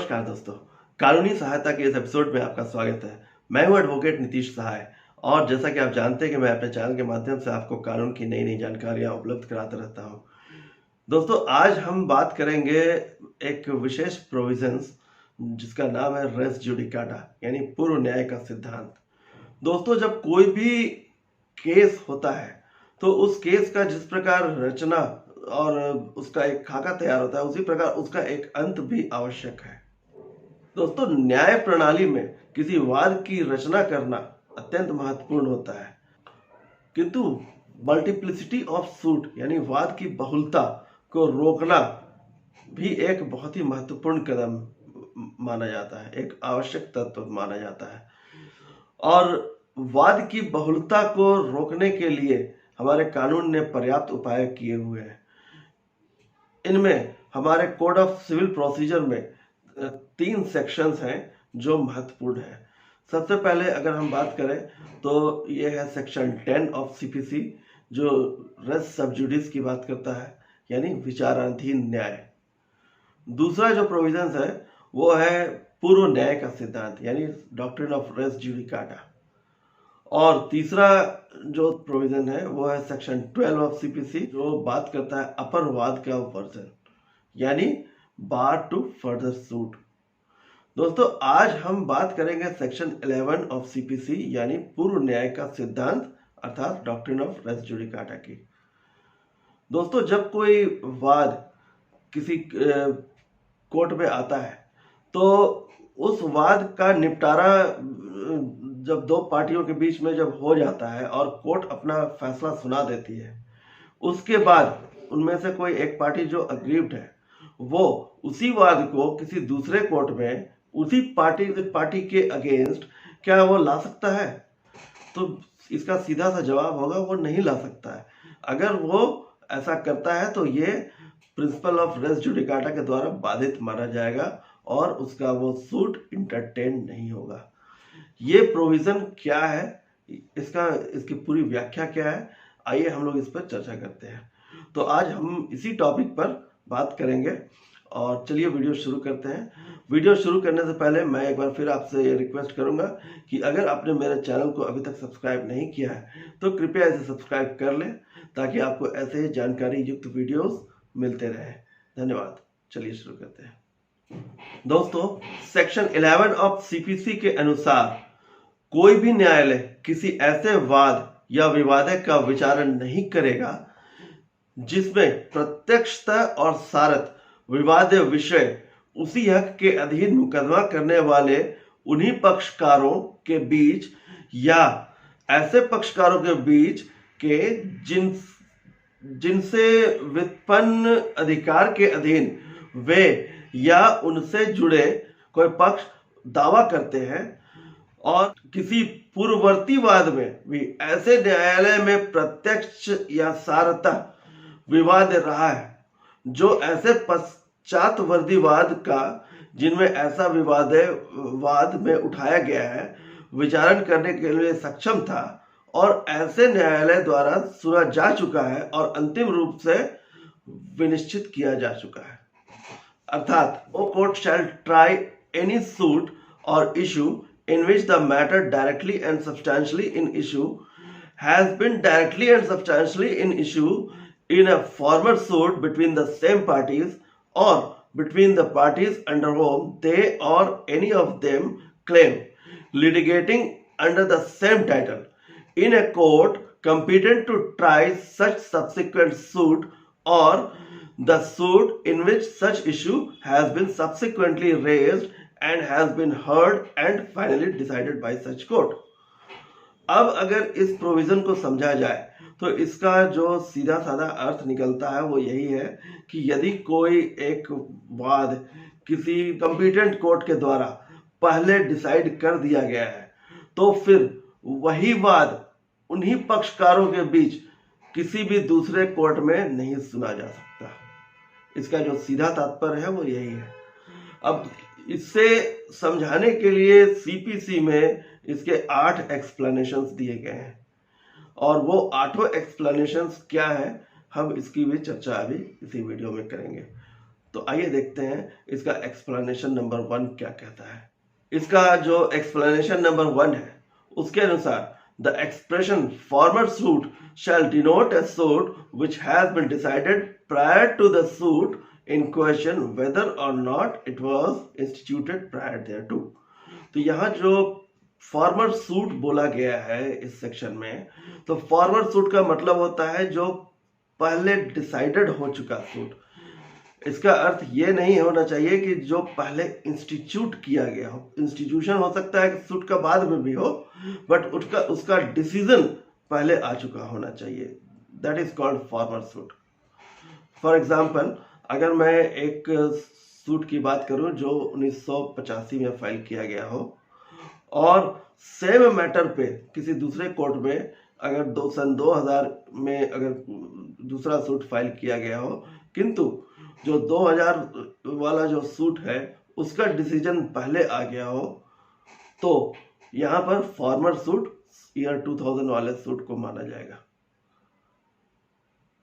नमस्कार दोस्तों, कानूनी सहायता के इस एपिसोड में आपका स्वागत है। मैं हूं एडवोकेट नीतीश सहाय और जैसा कि आप जानते हैं कि मैं अपने चैनल के माध्यम से आपको कानून की नई नई जानकारियां उपलब्ध कराता रहता हूं। दोस्तों, आज हम बात करेंगे एक विशेष प्रोविजंस जिसका नाम है रेस जुडिकाटा यानी पूर्व न्याय का सिद्धांत। दोस्तों, जब कोई भी केस होता है तो उस केस का जिस प्रकार रचना और उसका एक खाका तैयार होता है, उसी प्रकार उसका एक अंत भी आवश्यक है। दोस्तों, न्याय प्रणाली में किसी वाद की रचना करना अत्यंत महत्वपूर्ण होता है, किंतु मल्टीप्लिसिटी ऑफ सूट यानी वाद की बहुलता को रोकना भी एक बहुत ही महत्वपूर्ण कदम माना जाता है, एक आवश्यक तत्व माना जाता है। और वाद की बहुलता को रोकने के लिए हमारे कानून ने पर्याप्त उपाय किए हुए हैं। इनमें हमारे कोड ऑफ सिविल प्रोसीजर में 3 सेक्शंस हैं जो महत्वपूर्ण है। सबसे पहले अगर हम बात करें तो ये है सेक्शन 10 ऑफ सीपीसी जो रेस सब जुडिस की बात करता है, यानी विचाराधीन न्याय। दूसरा जो प्रोविजंस है वो है पूर्व न्याय का सिद्धांत यानी डॉक्ट्रिन ऑफ रेस जुडिकाटा। और तीसरा जो प्रोविजन है वो है सेक्शन 12 ऑफ सीपीसी जो बात करता है अपर वाद का वर्जन यानी बार टू फर्दर सूट। दोस्तों, आज हम बात करेंगे सेक्शन 11 ऑफ सीपीसी यानी पूर्व न्याय का सिद्धांत अर्थात डॉक्ट्रिन ऑफ रेस जुडिकाटा की। दोस्तों, जब कोई वाद किसी कोर्ट में आता है तो उस वाद का निपटारा जब 2 पार्टियों के बीच में जब हो जाता है और कोर्ट अपना फैसला सुना देती है, उसके बाद उनमें से कोई एक पार्टी जो अग्रीव्ड है वो उसी वाद को किसी दूसरे कोर्ट में उसी पार्टी के अगेंस्ट क्या वो ला सकता है? तो इसका सीधा सा जवाब होगा वो नहीं ला सकता है। अगर वो ऐसा करता है तो ये प्रिंसिपल ऑफ रेस जुडिकाटा के द्वारा बाधित माना जाएगा और उसका वो सूट इंटरटेन नहीं होगा। ये प्रोविजन क्या है, इसकी पूरी व्याख्या क्या है, आइए हम लोग इस पर चर्चा करते हैं। तो आज हम इसी टॉपिक पर बात करेंगे और चलिए वीडियो शुरू करते हैं। वीडियो शुरू करने से पहले मैं एक बार फिर आपसे ये रिक्वेस्ट करूंगा कि अगर आपने मेरे चैनल को अभी तक सब्सक्राइब नहीं किया है तो कृपया इसे सब्सक्राइब कर लें ताकि आपको ऐसे जानकारी युक्त वीडियोस मिलते रहें। धन्यवाद। चलिए शुरू करते हैं। दोस्तों, सेक्शन 11 ऑफ सीपीसी के अनुसार कोई भी न्यायालय किसी ऐसे वाद या विवाद का विचारण नहीं करेगा जिसमें प्रत्यक्षता और सारत विवाद विषय उसी हक के अधीन मुकदमा करने वाले उन्हीं पक्षकारों के बीच या ऐसे पक्षकारों के बीच के जिनसे व्युत्पन्न अधिकार के अधीन वे या उनसे जुड़े कोई पक्ष दावा करते हैं और किसी पूर्ववर्ती वाद में भी ऐसे न्यायालय में प्रत्यक्ष या सारता विवाद रहा है जो ऐसे पश्चातवर्ती वाद का जिनमें ऐसा वाद में उठाया गया है विचारण करने के लिए सक्षम था और ऐसे न्यायालय द्वारा सुना जा चुका है और अंतिम रूप से विनिश्चित किया जा चुका है। अर्थात ओ court shall try any suit और issue in which the matter directly and substantially in issue has been directly and substantially in issue in a former suit between the same parties or between the parties under whom they or any of them claim litigating under the same title in a court competent to try such subsequent suit or the suit in which such issue has been subsequently raised and has been heard and finally decided by such court। अब अगर इस provision को समझा जाए तो इसका जो सीधा साधा अर्थ निकलता है वो यही है कि यदि कोई एक वाद किसी कॉम्पिटेंट कोर्ट के द्वारा पहले डिसाइड कर दिया गया है तो फिर वही वाद उन्हीं पक्षकारों के बीच किसी भी दूसरे कोर्ट में नहीं सुना जा सकता। इसका जो सीधा तात्पर्य है वो यही है। अब इससे समझाने के लिए सीपीसी में इसके 8 एक्सप्लेनेशंस दिए गए हैं और वो 8 एक्सप्लेनेशंस क्या है हम इसकी भी चर्चा अभी इसी वीडियो में करेंगे। तो आइए देखते हैं इसका एक्सप्लेनेशन नंबर 1 क्या कहता है। इसका जो एक्सप्लेनेशन नंबर 1 है उसके अनुसार the expression farmer suit shall denote a suit which has been decided prior to the suit in question whether or not it was instituted prior thereto। तो यहाँ जो फॉर्मर सूट बोला गया है इस सेक्शन में, तो फॉर्मर सूट का मतलब होता है जो पहले डिसाइडेड हो चुका सूट। इसका अर्थ ये नहीं होना चाहिए कि जो पहले इंस्टीट्यूट किया गया हो। इंस्टीट्यूशन हो सकता है कि सूट का बाद में भी हो, बट उसका डिसीजन पहले आ चुका होना चाहिए। That is called farmer suit. For example, अगर मैं एक सूट की बात करूं जो 1985 में फाइल किया गया हो और सेम मैटर पे किसी दूसरे कोर्ट में अगर सन 2000 में अगर दूसरा सूट फाइल किया गया हो, किंतु जो 2000 वाला जो सूट है उसका डिसीजन पहले आ गया हो, तो यहाँ पर फॉर्मर सूट ईयर 2000 वाले सूट को माना जाएगा।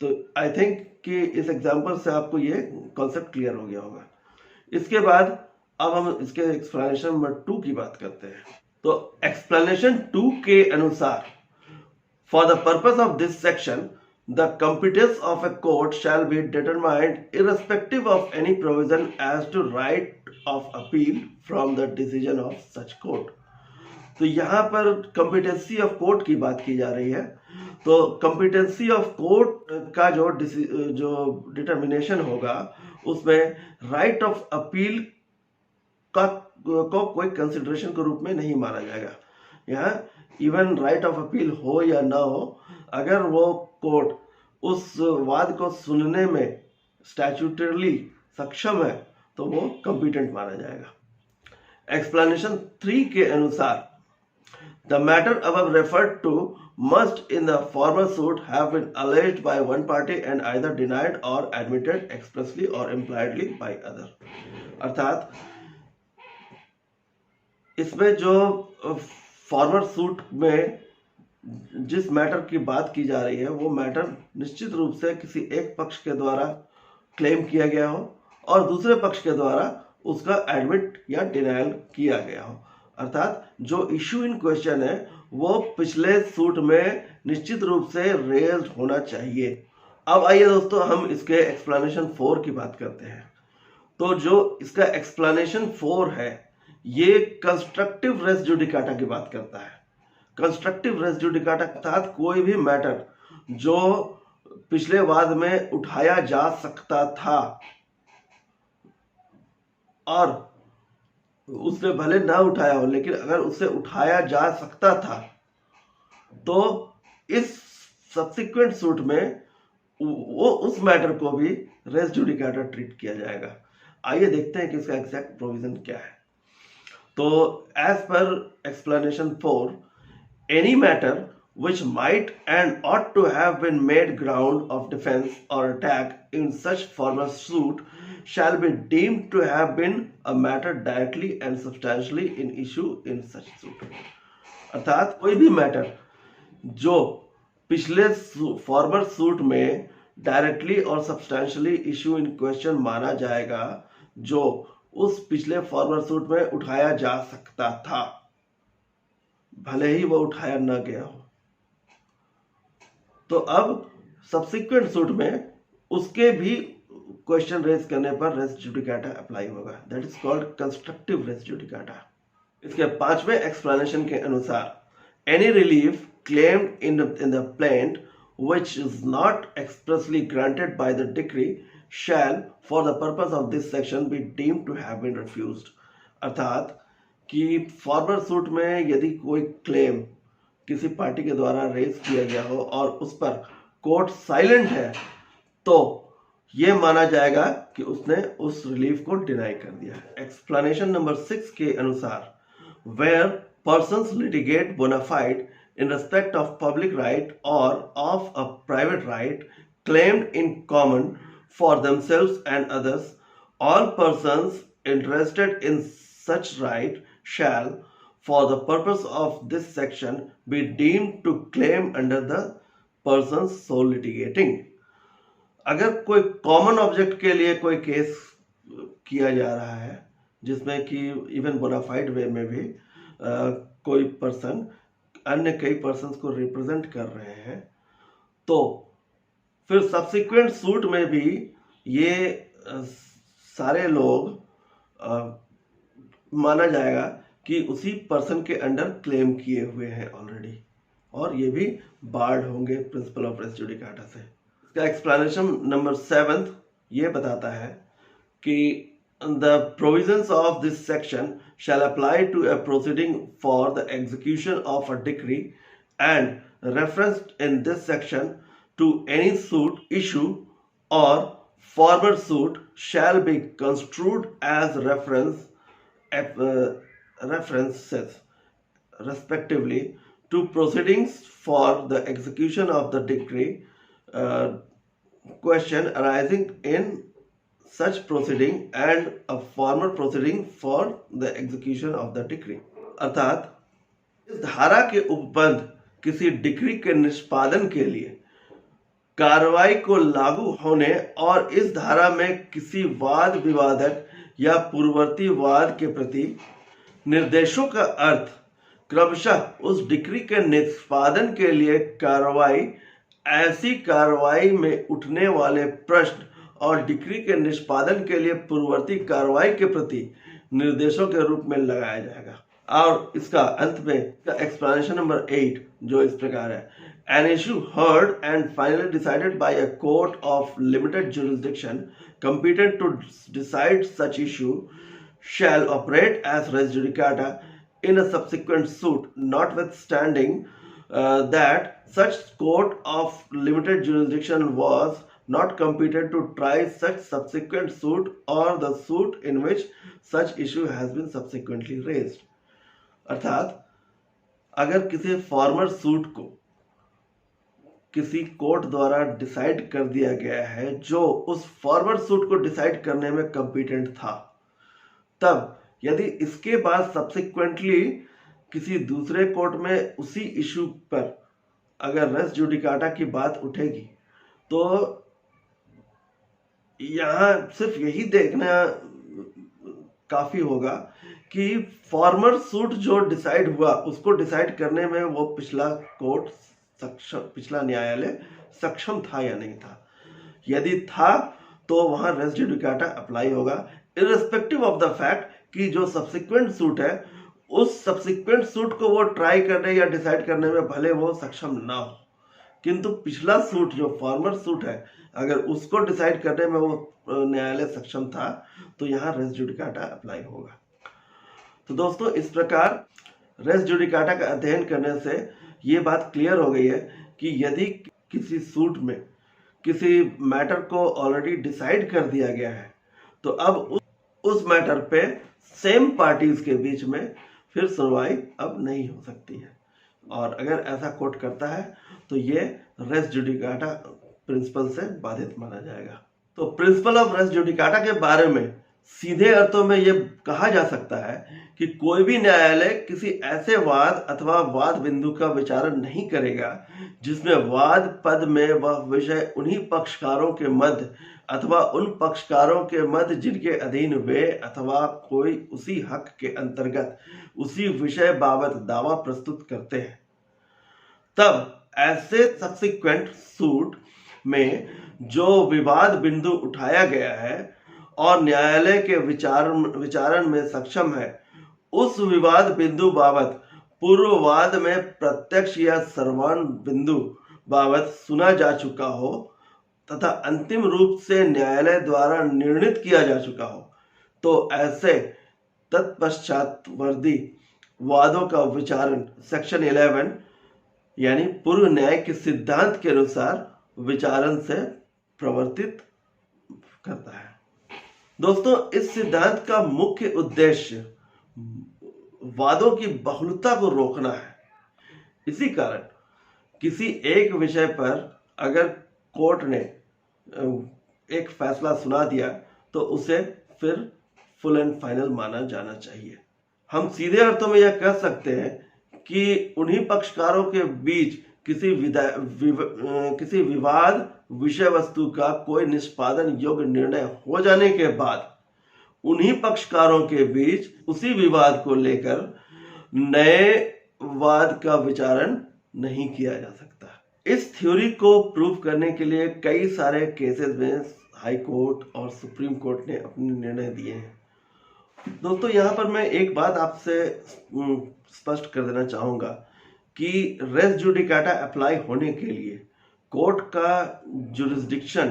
तो आई थिंक कि इस एग्जांपल से आपको ये कॉन्सेप्ट क्लियर हो गया होगा। इसके बाद अब हम इसके एक्सप्लेनेशन नंबर 2 की बात करते हैं। तो एक्सप्लेनेशन 2 के अनुसार for the purpose of this section the competence of a court shall be determined irrespective of any provision as to right of appeal from the decision of such court। तो यहाँ पर competency of court की बात की जा रही है। तो competency of court का जो determination होगा उसमें right of appeal को कोई consideration के रूप में नहीं माना जाएगा। यहाँ इवन राइट ऑफ अपील हो या ना हो, अगर वो कोर्ट उस वाद को सुनने में स्टैट्यूटरली सक्षम है तो वो कॉम्पिटेंट माना जाएगा। एक्सप्लेनेशन 3 के अनुसार the matter above referred to must in the former suit have been alleged by one party and either denied or admitted expressly or impliedly by other. अर्थात इसमें जो फॉर्मर सूट में जिस मैटर की बात की जा रही है वो मैटर निश्चित रूप से किसी एक पक्ष के द्वारा क्लेम किया गया हो और दूसरे पक्ष के द्वारा उसका एडमिट या डिनायल किया गया हो। अर्थात जो इश्यू इन क्वेश्चन है वो पिछले सूट में निश्चित रूप से रेज्ड होना चाहिए। अब आइए दोस्तों हम इसके एक्सप्लेनेशन 4 की बात करते हैं। तो जो इसका एक्सप्लेनेशन 4 है ये कंस्ट्रक्टिव रेस जुडिकाटा की बात करता है। कंस्ट्रक्टिव रेस जुडिकाटा अर्थात कोई भी मैटर जो पिछले वाद में उठाया जा सकता था और उसने भले ना उठाया हो, लेकिन अगर उससे उठाया जा सकता था तो इस सब्सिक्वेंट सूट में वो उस मैटर को भी रेस जुडिकाटा ट्रीट किया जाएगा। आइए देखते हैं कि इसका एग्जैक्ट प्रोविजन क्या है। तो as per explanation 4, any matter which might and ought to have been made ground of defense or attack in such former suit shall be deemed to have been a matter directly and substantially in issue in such suit। अर्थात कोई भी matter जो पिछले farmer suit में directly और substantially issue in question माना जाएगा, जो उस पिछले फॉर्मर सूट में उठाया जा सकता था भले ही वो उठाया न गया हो। तो अब सब्सिक्वेंट सूट में उसके भी क्वेश्चन रेज करने पर रेस जुडिकाटा अप्लाई होगा। That is called constructive res judicata. इसके 5वें एक्सप्लेनेशन के अनुसार any relief claimed in the plaint which is not expressly granted by the decree shall for the purpose of this section be deemed to have been refused। अर्थात कि farmer suit में यदि कोई claim किसी party के द्वारा raise किया गया हो और उस पर कोर्ट साइलेंट है तो ये माना जाएगा कि उसने उस रिलीफ को डिनाई कर दिया है। एक्सप्लेनेशन नंबर 6 के अनुसार where persons litigate bona fide in respect of public right or of a private right claimed in common for themselves and others, all persons interested in such right shall, for the purpose of this section, be deemed to claim under the persons so litigating। अगर कोई common object के लिए कोई case किया जा रहा है, जिसमें कि इवन बोनाफाइड वे में भी कोई पर्सन अन्य कई पर्सन्स को रिप्रेजेंट कर रहे हैं, तो फिर सब्सिक्वेंट सूट में भी ये सारे लोग माना जाएगा कि उसी पर्सन के अंडर क्लेम किए हुए हैं ऑलरेडी, और ये भी बार्ड होंगे प्रिंसिपल ऑफ रेस जुडिकाटा से। इसका एक्सप्लेनेशन नंबर 7 ये बताता है कि the provisions of this section shall apply to a proceeding for the execution of a decree and referenced in this section to any suit issue or former suit shall be construed as references respectively to proceedings for the execution of the decree question arising in such proceeding and a former proceeding for the execution of the decree। अर्थात इस धारा के उपबंध किसी decree के निष्पादन के लिए कार्रवाई को लागू होने और इस धारा में किसी वाद विवादक या पूर्ववर्ती वाद के प्रति निर्देशों का अर्थ क्रमशः उस डिक्री के निष्पादन के लिए कार्रवाई, ऐसी कार्रवाई में उठने वाले प्रश्न और डिक्री के निष्पादन के लिए पूर्ववर्ती कार्रवाई के प्रति निर्देशों के रूप में लगाया जाएगा। और इसका अंत में एक्सप्लेनेशन नंबर 8 जो इस प्रकार है, an issue heard and finally decided by a court of limited jurisdiction competent to decide such issue shall operate as res judicata in a subsequent suit, notwithstanding that such court of limited jurisdiction was not competent to try such subsequent suit or the suit in which such issue has been subsequently raised। अर्थात अगर किसी farmer suit को किसी court द्वारा decide कर दिया गया है जो उस फॉर्मर सूट को डिसाइड करने में कंपिटेंट था, तब यदि इसके बाद सब्सिक्वेंटली किसी दूसरे कोर्ट में उसी इशू पर अगर रेस जुडिकाटा की बात उठेगी, तो यहाँ सिर्फ यही देखना काफी होगा कि फॉर्मर सूट जो डिसाइड हुआ उसको डिसाइड करने में वो पिछला न्यायालय सक्षम था या नहीं था। यदि था तो वहां रेस जुडिकाटा अप्लाई होगा, इररिस्पेक्टिव ऑफ द फैक्ट कि जो सब्सिक्वेंट सूट है उस सब्सिक्वेंट सूट को वो ट्राई करने या डिसाइड करने में भले वो सक्षम ना हो, किंतु पिछला सूट जो फॉर्मर सूट है अगर उसको डिसाइड करने में वो न्यायालय सक्षम था तो यहाँ रेस जुडिकाटा अप्लाई होगा। तो दोस्तों, इस प्रकार रेस जुडिकाटा का अध्ययन करने से ये बात क्लियर हो गई है कि यदि किसी सूट में किसी मैटर को ऑलरेडी डिसाइड कर दिया गया है तो अब उस मैटर पे सेम पार्टीज के बीच में फिर सुनवाई अब नहीं हो सकती है, और अगर ऐसा कोर्ट करता है तो ये रेस जुडिकाटा प्रिंसिपल से बाधित माना जाएगा। तो प्रिंसिपल ऑफ रेस जुडिकाटा के बारे में सीधे अर्थों में यह कहा जा सकता है कि कोई भी न्यायालय किसी ऐसे वाद अथवा वाद बिंदु का विचारण नहीं करेगा जिसमें वाद पद में वह विषय उन्हीं पक्षकारों के मध्य अथवा उन पक्षकारों के मध्य जिनके अधीन वे अथवा कोई उसी हक के अंतर्गत उसी विषय बाबत दावा प्रस्तुत करते हैं। तब ऐसे सब्सिक्वेंट सूट में जो विवाद बिंदु उठाया गया है और न्यायालय के विचारण में सक्षम है, उस विवाद बिंदु बाबत पूर्ववाद में प्रत्यक्ष या सर्वान बिंदु बाबत सुना जा चुका हो तथा अंतिम रूप से न्यायालय द्वारा निर्णित किया जा चुका हो, तो ऐसे तत्पश्चातवर्ती वादों का विचारण सेक्शन 11 यानी पूर्व न्याय के सिद्धांत के अनुसार विचारण से प्रवर्तित करता है। दोस्तों, इस सिद्धांत का मुख्य उद्देश्य वादों की बहुलता को रोकना है। इसी कारण किसी एक विषय पर अगर कोर्ट ने एक फैसला सुना दिया तो उसे फिर फुल एंड फाइनल माना जाना चाहिए। हम सीधे अर्थों में यह कह सकते हैं कि उन्हीं पक्षकारों के बीच किसी विवाद विषय वस्तु का कोई निष्पादन योग्य निर्णय हो जाने के बाद उन्हीं पक्षकारों के बीच उसी विवाद को लेकर नए वाद का विचारण नहीं किया जा सकता। इस थ्योरी को प्रूव करने के लिए कई सारे केसेस में हाई कोर्ट और सुप्रीम कोर्ट ने अपने निर्णय दिए हैं। दोस्तों, यहाँ पर मैं एक बात आपसे स्पष्ट कर देना चाहूंगा कि रेस जुडिकाटा अप्लाई होने के लिए कोर्ट का जुरिस्डिक्शन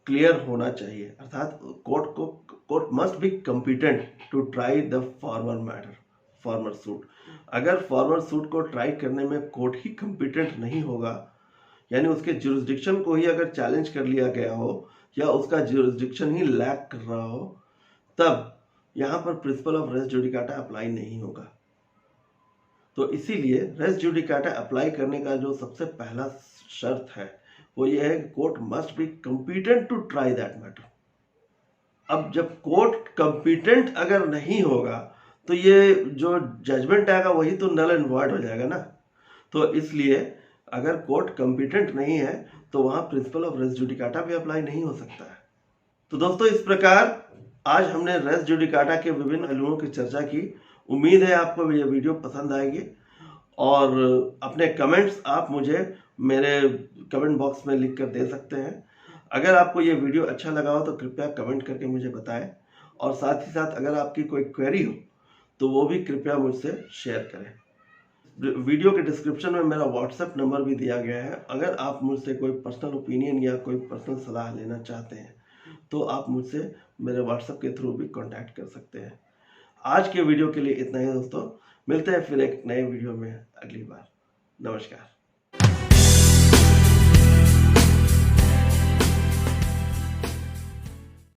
क्लियर होना चाहिए, अर्थात court must be competent to try the former matter, former suit. अगर फॉर्मर सूट को ट्राई करने में कोर्ट ही कॉम्पिटेंट नहीं होगा, यानी उसके जुरिस्डिक्शन को ही अगर चैलेंज कर लिया गया हो या उसका जुरिस्डिक्शन ही लैक कर रहा हो, तब यहाँ पर principle of res judicata apply नहीं होगा। तो इसीलिए रेस जुडिकाटा अप्लाई करने का जो सबसे पहला शर्त है वो ये है कि court must be competent to try that matter. अब जब कोर्ट कॉम्पिटेंट अगर नहीं होगा तो ये जो जजमेंट आएगा वही तो नल एंड वॉइड हो जाएगा ना। तो इसलिए अगर कोर्ट कॉम्पिटेंट नहीं है तो वहां प्रिंसिपल ऑफ रेस जुडिकाटा भी अप्लाई नहीं हो सकता है। तो दोस्तों, इस प्रकार आज हमने रेस जुडिकाटा के विभिन्न पहलुओं की चर्चा की। उम्मीद है आपको ये वीडियो पसंद आएगी और अपने कमेंट्स आप मुझे मेरे कमेंट बॉक्स में लिख कर दे सकते हैं। अगर आपको ये वीडियो अच्छा लगा हो तो कृपया कमेंट करके मुझे बताएं, और साथ ही साथ अगर आपकी कोई क्वेरी हो तो वो भी कृपया मुझसे शेयर करें। वीडियो के डिस्क्रिप्शन में मेरा व्हाट्सएप नंबर भी दिया गया है। अगर आप मुझसे कोई पर्सनल ओपिनियन या कोई पर्सनल सलाह लेना चाहते हैं तो आप मुझसे मेरे व्हाट्सएप के थ्रू भी कांटेक्ट कर सकते हैं। आज के वीडियो के लिए इतना ही दोस्तों, मिलते हैं फिर एक नए वीडियो में अगली बार। नमस्कार।